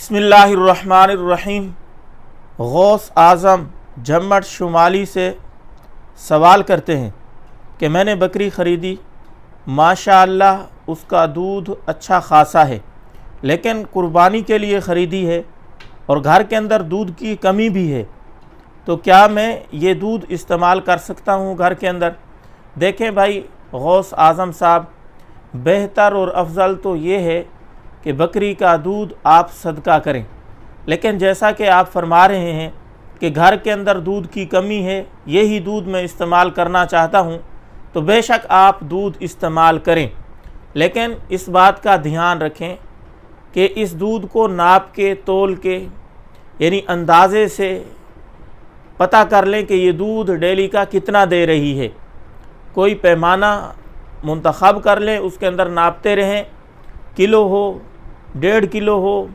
बिस्मिल्लाहिर्रहमानिर्रहीम। गौस आज़म झम्मट शुमाली से सवाल करते हैं कि मैंने बकरी ख़रीदी, माशाअल्लाह उसका दूध अच्छा खासा है, लेकिन कुर्बानी के लिए ख़रीदी है और घर के अंदर दूध की कमी भी है, तो क्या मैं ये दूध इस्तेमाल कर सकता हूँ घर के अंदर? देखें भाई गौस आज़म साहब, बेहतर और अफजल तो ये है कि बकरी का दूध आप सदका करें, लेकिन जैसा कि आप फरमा रहे हैं कि घर के अंदर दूध की कमी है, यही दूध मैं इस्तेमाल करना चाहता हूँ, तो बेशक आप दूध इस्तेमाल करें, लेकिन इस बात का ध्यान रखें कि इस दूध को नाप के तोल के यानी अंदाज़े से पता कर लें कि ये दूध डेली का कितना दे रही है। कोई पैमाना मुंतखब कर लें, उसके अंदर नापते रहें, किलो हो, 1.5 किलो हो,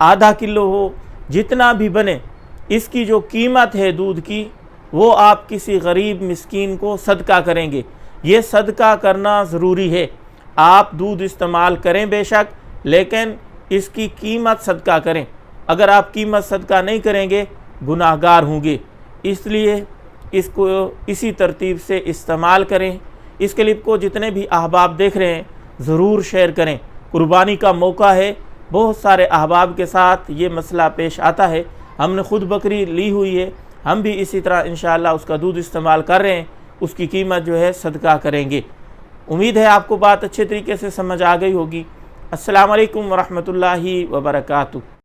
आधा किलो हो, जितना भी बने, इसकी जो कीमत है दूध की वो आप किसी गरीब मिस्कीन को सदका करेंगे। ये सदका करना ज़रूरी है। आप दूध इस्तेमाल करें बेशक, लेकिन इसकी कीमत सदका करें। अगर आप कीमत सदका नहीं करेंगे गुनाहगार होंगे, इसलिए इसको इसी तरतीब से इस्तेमाल करें। इस क्लिप को जितने भी अहबाब देख रहे हैं ज़रूर शेयर करें। कुर्बानी का मौका है, बहुत सारे अहबाब के साथ ये मसला पेश आता है। हमने ख़ुद बकरी ली हुई है, हम भी इसी तरह इंशाअल्लाह उसका दूध इस्तेमाल कर रहे हैं, उसकी कीमत जो है सदका करेंगे। उम्मीद है आपको बात अच्छे तरीके से समझ आ गई होगी। अस्सलाम वालेकुम वरहमतुल्लाहि वबरकातुहू।